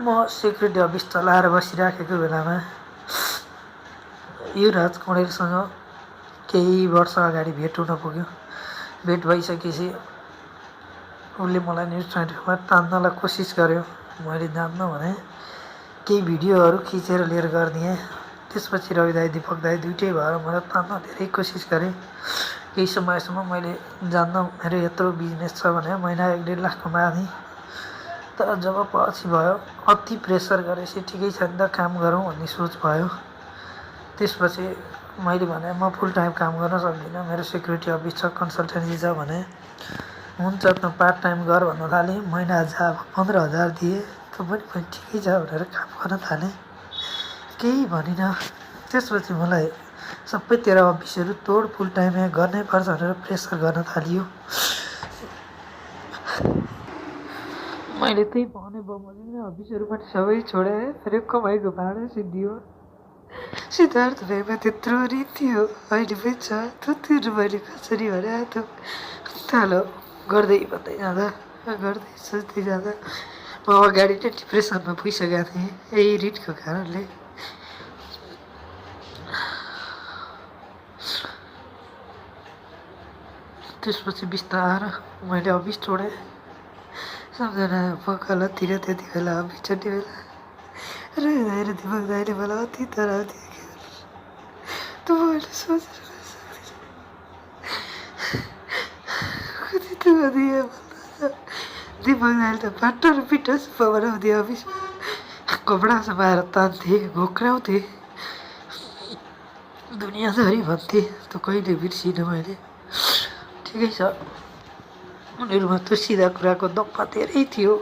म security office चलाएर बसिराखेको बेलामा युवराज कँडेलसँग केही वर्ष अगाडि भेट हुन पुग्यो। भेट भइसकेपछि उसले मलाई न्युज 24मा तान्नलाई कोसिस गर्यो। मैले जान्न भने केही भिडियोहरू खिचेर लिएर गरिदिएँ। त्यसपछि रवि दाई दीपक दाई दुइटै भएर मलाई तान्न धेरै कोसिस गरेँ। केही समयसम्म मैले जान्न मेरो यत्रो बिजनेस छ भने महिना 1.5 लाख कमाएँ। तर जब पछि भयो अति प्रेसर गरेपछि ठिकै छ नि त काम गरौँ भन्ने सोच भयो। त्यसपछि मैले भने म फुल टाइम काम गर्न सक्दिनँ, मेरो सेक्युरिटी अफिस छ, कन्सल्टेन्सी छ भने हुन्छ त पार्ट टाइम गर भन्न थालेँ। महिना 15,000 दिए। त पनि ठिकै छ भनेर काम गर्न थालेँ, केही भनिनँ। त्यसपछि मलाई सबै तेरा अफिसहरू तोड, फुल टाइम यहाँ गर्नै पर्छ भनेर प्रेसर गर्न थालियो। मैले त्यही भने बमोजिम अफिसहरू पनि सबै छोडेँ। मेरो कमाइको भाँडा सिद्धियो। सिद्धार्थ ब्याङ्कमा त्यत्रो ऋण थियो, अहिले पनि छ। त्यो तिर्नु मैले कसरी भने त थालो गर्दै भन्दै जाँदा गर्दै सोच्दै जाँदा म अगाडि नै डिप्रेसनमा पुगिसकेको थिएँ यही ऋणको कारणले। त्यसपछि बिस्तारै मैले अफिस छोडेँ। सम्झना पकालतिर त्यति बेला अफिस छोड्ने बेला रवि दाइ र दीपक दाइले मलाई अति तनाव दिएको। त मैले सोचेर कति दुःख दिएँ भन्दा दीपक दाइले त बाटो र पिठो सुप्पा बनाउँथे, अफिसमा कपडा समाएर तान्थे, घोक्राउँथे, दुनियाँभरि भन्थे। त कहिले बिर्सिनँ मैले। ठिकै छ, उनीहरूमा त्यो सिधा कुराको दम्मा धेरै थियो।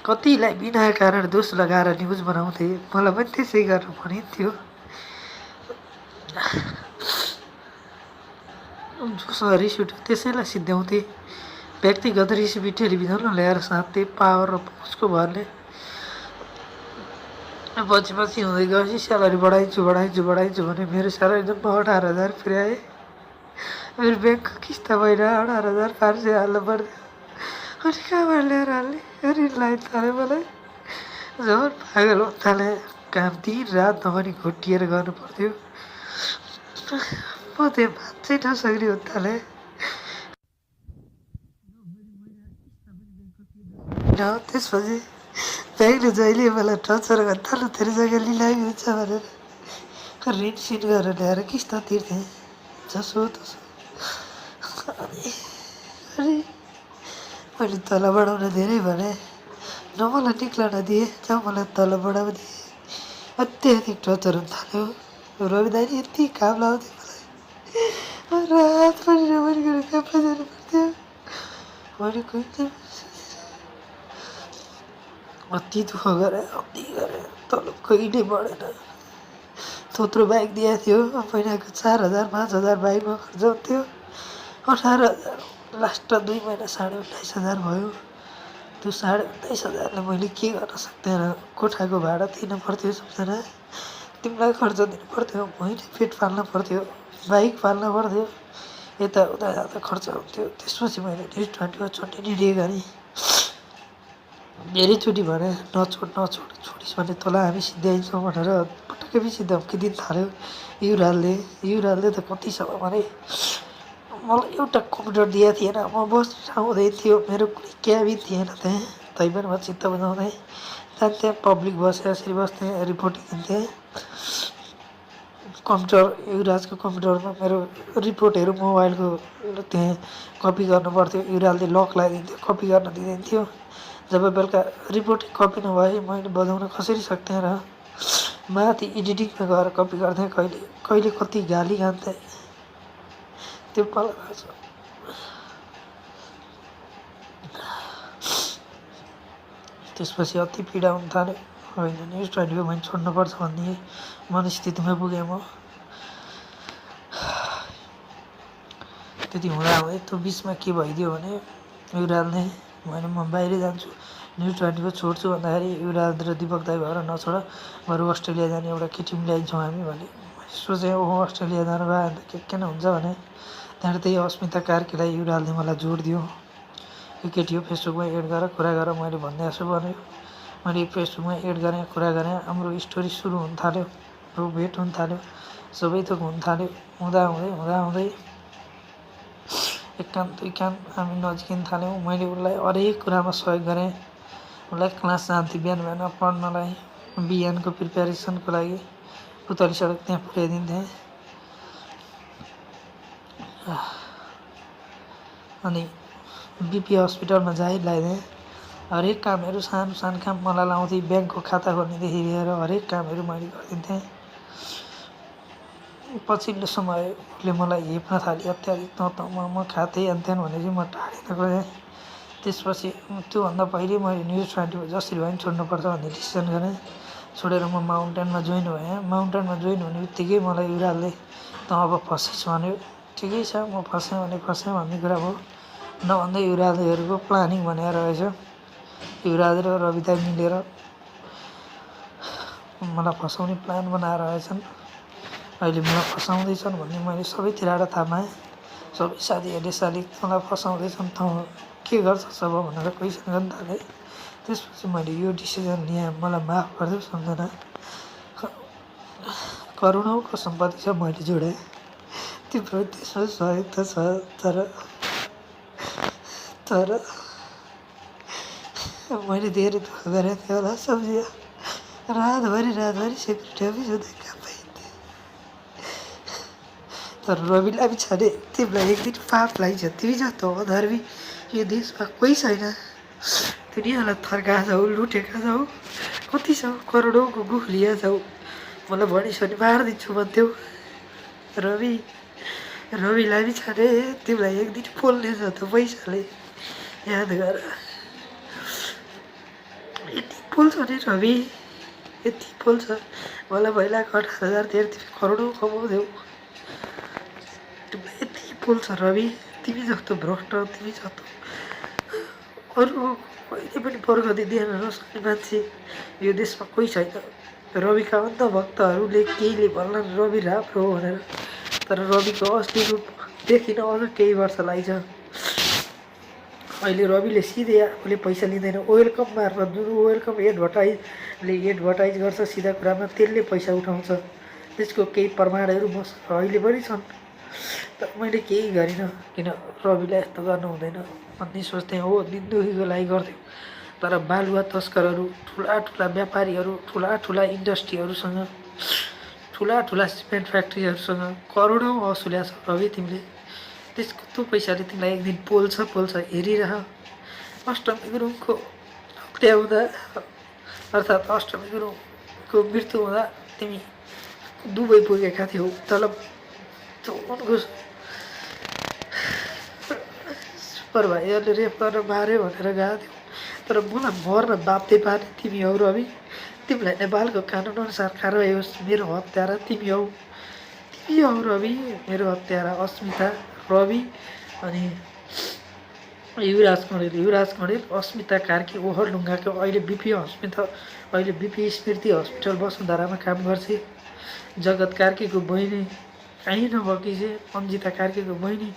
कतिलाई बिना कारण दोष लगाएर न्युज बनाउँथे, मलाई पनि त्यसै गर्नु भनिन्थ्यो। जोसँग रिस उठ्यो त्यसैलाई सिद्ध्याउँथे। व्यक्तिगत रेसिपी टेलिभिजनमा ल्याएर साँच्थे पावर र पहुँचको भरले। पछि हुँदै गएपछि स्यालेरी बढाइन्छु भने मेरो स्यालेरी जम्मा 18,000 पुर्याएँ। मेरो ब्याङ्कको किस्ता महिना 18,500 हाल्नु पर्थ्यो। अनि कहाँबाट ल्याएर हाल्ने? ऋण लाइन थाल्यो मलाई। झन् पागल हुन थालेँ। काम दिन रात नभनी घोटिएर गर्नु पर्थ्यो। म त्यहाँ बाँच्नै नसक्ने हुन थालेँ। त्यसपछि ब्याङ्कले जहिले मलाई टर्चर गर्न थाल्यो, तेरो जग्गा लिलाइ हुन्छ भनेर ऋण सिन गरेर ल्याएर किस्ता तिर्थेँ जसो तसो। अनि मैले तल बढाउन धेरै भने न मलाई निक्लन दिएँ, जब मलाई तल बढाउने अत्याधिक टर्चर हुन थाल्यो। रवि दाइले यति काम लाउँथ्यो मलाई, रात पनि नभनिकन काममा जानु पर्थ्यो। मैले कहिले अति दुःख गरेँ, अति गरेँ, तलब कहिले बढेन। थोत्रो बाइक दिएको थियो, महिनाको 4,000 5,000 बाइकमा खर्च हुन्थ्यो। 18,000 लास्ट 2 महिना 19,500 भयो। त्यो 19,500ले मैले के गर्न सक्दैन। कोठाको भाडा तिर्नु पर्थ्यो, सम्झना तिमीलाई खर्च दिनु पर्थ्यो, मैले पेट पाल्न पर्थ्यो, बाइक पाल्न पर्थ्यो, यताउता जाँदा खर्च हुन्थ्यो। त्यसपछि मैले न्युज 24मा छोड्ने निर्णय गरेँ। धेरैचोटि भने छोडिस् भने तँलाई हामी सिद्ध्याइन्छौँ भनेर पटक्कै पछि धम्की दिन थाल्यो युवराजले त कतिसम्म भने मलाई एउटा कम्प्युटर दिएको थिएन, म बस्ने ठाउँ हुँदैन थियो, मेरो कुनै क्याबिन थिएन त्यहाँ। तैपनि म चित्त बुझाउँदै त्यहाँ पब्लिक बसेर बस्थेँ, रिपोर्टिङ दिन्थेँ। कम्प्युटर युवराजको कम्प्युटरमा मेरो रिपोर्टहरू मोबाइलको त्यहाँ कपी गर्नु पर्थ्यो। युवराजले लक लगाइदिन्थ्यो, कपी गर्न दिँदैन थियो। जब बेलुका रिपोर्ट कपी नभए मैले बजाउन कसरी सक्थेँ र माथि एडिटिङमा गएर कपी गर्थेँ। कहिले कति गाली खान्थेँ त्यो मलाई थाहा छ। त्यसपछि अति पीडा हुन थाल्यो। होइन न्युज 24 मैले छोड्नुपर्छ भन्ने मनस्थितिमा पुगेँ म। त्यति हुँदै त्यो बिचमा के भइदियो भने युवराजले मैले म बाहिर जान्छु, न्युज 24 छोड्छु भन्दाखेरि युवराज र दीपक दाइ भएर नछोड, बरु अस्ट्रेलिया जाने एउटा केटी ल्याइन्छौँ हामी भने। सोचेँ ओहो अस्ट्रेलिया जानु भयो अन्त के न हुन्छ भने त्यहाँबाट त्यही अस्मिता कार्कीलाई युवराजले मलाई जोड दियो। यो केटी हो, फेसबुकमा एड गरेर कुरा गरेर मैले भन्दै छु भन्यो। मैले फेसबुकमा एड गरेँ, कुरा गरेँ, हाम्रो स्टोरी सुरु हुन थाल्यो, हाम्रो भेट हुन थाल्यो, सबै थोक हुन थाल्यो। हुँदाहुँदै एक कान दुई कान हामी नजिकिन थाल्यौँ। मैले उसलाई हरेक कुरामा सहयोग गरेँ। उसलाई क्लास जान्थ्यो बिहान बिहान पढ्नलाई, बिहानको प्रिपेरेसनको लागि पुतली सडक त्यहाँ पुर्याइदिन्थेँ। अनि बिपी हस्पिटलमा जाहिर लगाइदिएँ। हरेक कामहरू सानो सानो काम मलाई लाउँथे, ब्याङ्कको खाता खोल्नेदेखि लिएर हरेक कामहरू मैले गरिदिन्थेँ। पछिल्लो समय उसले मलाई हेप्न थाल्यो अत्याधिक, त म खाँथेँ यान भनेर म टाढिन गएँ। त्यसपछि त्योभन्दा पहिले मैले न्युज 24 जसरी भए पनि छोड्नुपर्छ भन्ने डिसिसन गरेँ। छोडेर म माउन्टेनमा जोइन भएँ। माउन्टेनमा जोइन हुने बित्तिकै मलाई युवराजले त अब फसिस् भन्यो। ठिकै छ, म फसेँ भने फसेँ भन्ने कुरा भयो। नभन्दै युवराजहरूको प्लानिङ भनेर रहेछ। युवराज र रविदा मिलेर मलाई फसाउने प्लान बनाएर रहेछन्। अहिले मलाई फसाउँदैछन् भन्ने मैले सबैतिरबाट थाहा पाएँ। सबै साथीहरूले शालिक तँलाई फसाउँदैछन्, त के गर्छस् अब भनेर क्वेसन गर्न थाले। त्यसपछि मैले यो डिसिजन लिएँ, मलाई माफ गरिदेऊ सम्झना। करोडौँको सम्पत्ति छ मैले जोडाएँ, तिम्रो त्यसमा सहयोग त छ, तर मैले धेरै दुःख गरेको थिएँ होला सम्झिया। रातभरि सेक्युरिटी अफिस हुँदै काम पाइन्थेँ। तर रविलाई पनि छाने तिमीलाई एक दिन पाप लाग्छ। तिमी जस्तो अधर्मी यो देशमा कोही छैन। दुनियाँलाई थर्काएको छौ, लुटेका छौ, कति छौ, करोडौँको गुफ लिएका छौ। मलाई भनिस् भने मारिदिन्छु भन्थ्यौ। रविलाई पनि छाने तिमीलाई एक दिन पोल्ने छ त पैसाले, याद गर। यति पोल्छ नि रवि, यति पोल्छ। मलाई पहिलाको 18,000 दिएर तिमी करोडौँ कमाउँथ्यौ। तिमीलाई यति पोल्छ रवि, तिमी जस्तो भ्रष्ट, तिमी जस्तो अरू कहिले पनि वर्ग दिँदैन नसक्ने मान्छे यो देशमा कोही छैन। रविका अन्धभक्तहरूले केहीले भन्लान् रवि राम्रो हो भनेर, तर रविको असली रूप देखिन अझ केही वर्ष लाग्छ। अहिले रविले सिधै आफूले पैसा लिँदैन, वेलकम मार्फत, जुन वेलकम एडभर्टाइज गर्छ सिधा कुरामा, त्यसले पैसा उठाउँछ। त्यसको केही प्रमाणहरू मसँग अहिले पनि छन्। तर मैले केही गरिनँ, किन रविलाई यस्तो गर्नु हुँदैन भन्ने सोच्थेँ। हो, दिनदुखीको लागि गर्थ्यो, तर बालुवा तस्करहरू, ठुला व्यापारीहरू, ठुला इन्डस्ट्रीहरूसँग, ठुला सिमेन्ट फ्याक्ट्रीहरूसँग करोडौँ असुल्या छ रवि तिमीले। त्यसको त्यो पैसाले तिमीलाई एक दिन पोल्छ हेरिरह। अष्टमी गुरुङको हत्या हुँदा, अर्थात् अष्टमी गुरुङको मृत्यु हुँदा तिमी दुबई पुगेका थियौ। तलब उनको सुपरभाइजरले रेप गरेर मार्यो भनेर गएको थियौ। तर मलाई मर्न बाध्य पार्ने तिमी हौ रवि। तिमीलाई नेपालको कानुन अनुसार कारवाही होस्। मेरो हत्यारा तिमी हौ रवि, मेरो हत्यारा अस्मिता, रवि अनि युवराज कँडेल, अस्मिता कार्की ओखलढुङ्गाको अहिले बिपी स्मृति हस्पिटल वसुन्धरामा काम गर्छे। जगत कार्कीको बहिनी कहीँ नभएकी छे, अन्जिता कार्कीको बहिनी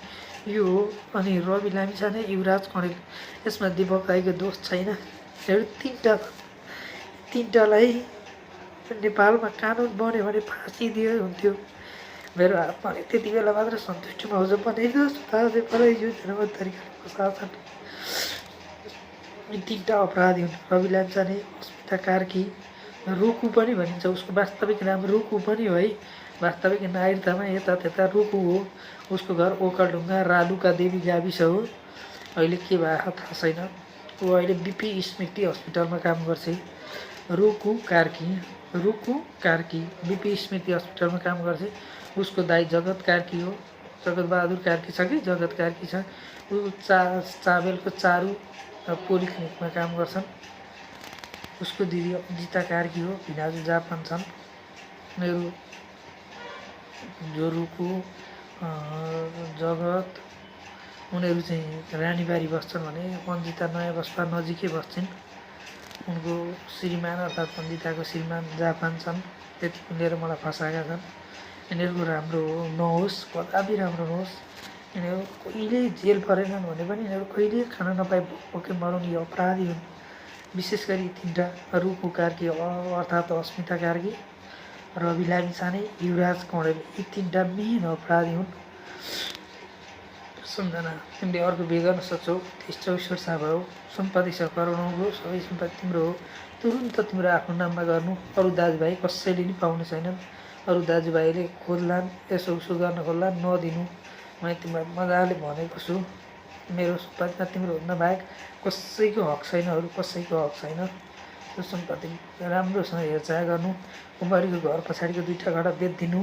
यो हो। अनि रवि लामिछाने, युवराज कँडेल। यसमा दीपक राईको दोष छैन। तिनटालाई नेपालमा कानुन बन्यो भने फाँसी दिए हुन्थ्यो। मेरो हातमा त्यति बेला मात्र सन्तुष्टि आउँछ बनाइदियोस्, योजनाबद्ध तरिकाले प्रशासन। यी तिनवटा अपराधी हुन्, रवि लामिछाने, अस्मिता कार्की, रुकु पनि भनिन्छ। उसको वास्तविक नाम रुकु पनि हो है, वास्तविक नागरिकतामा यता त्यता रुकु हो। उसको घर ओखलढुङ्गा रालुका देवी गाविस हो। अहिले के भएको थाहा छैन। ऊ अहिले बिपी स्मृति हस्पिटलमा काम गर्छ। रुकु कार्की बिपी स्मृति हस्पिटलमा काम गर्छ। उसको दाइ जगत कार्की हो, जगत बहादुर कार्की छ कि जगत कार्की छ। ऊ चाबेलको चारु पोलिक्लिनिकमा काम गर्छन्। उसको दिदी अन्जिता कार्की हो, भिनाजु जापान छन्। मेरो जोरुको जगत उनीहरू चाहिँ रानीबारी बस्छन् भने अन्जिता नयाँ बस्पा नजिकै बस्छन्। उनको श्रीमान अर्थात् अन्जिताको श्रीमान जापान छन्। त्यति मिलेर मलाई फसाएका छन्। यिनीहरूको राम्रो नहोस्, कदापि राम्रो नहोस्। यिनीहरू कहिले जेल परेनन् भने पनि यिनीहरू कहिले खाना नपाए भोकै मराउने अपराधी हुन्। विशेष गरी तिनवटा रूपु कार्की अर्थात् अस्मिता कार्की, रवि लामिछाने, युवराज कौडेल यी तिनवटा मेन अपराधी हुन्। सम्झना तिमीले अर्को बिहे गर्न सक्छौ, 23-24 वर्ष भयो, सम्पत्ति छ करोडौँ हो, सबै सम्पत्ति तिम्रो हो, तुरुन्त तिम्रो आफ्नो नाममा गर्नु। अरू दाजुभाइ कसैले नि पाउने छैनन्। अरू दाजुभाइले खोज्लान्, यसो उसो गर्न खोज्लान्, नदिनु। मैले तिमीलाई मजाले भनेको छु, मेरो सम्पत्तिमा तिम्रो बाहेक कसैको हक छैन, अरू कसैको हक छैन। त्यो सम्पत्ति राम्रोसँग हेरचाह गर्नु। कुमारीको घर पछाडिको 2टा घडा बेचिदिनु,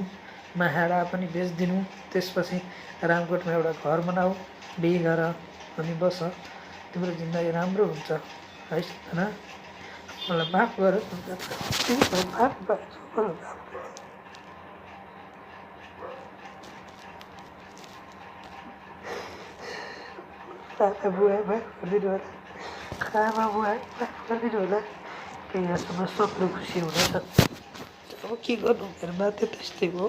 माहाडा पनि बेचिदिनु। त्यसपछि रामकोटमा एउटा घर बनाऊ, बिहे गर अनि बस, तिम्रो जिन्दगी राम्रो हुन्छ है सम्झना। मलाई माफ गर सम्झना, आमा बुवा माफ गरिदिनु होला, आमा बुवा माफ गरिदिनु होला। केही यस्तोमा सक्नु खुसी हुँदैछ। अब के गर्नु, मेरो नाते त्यस्तै हो।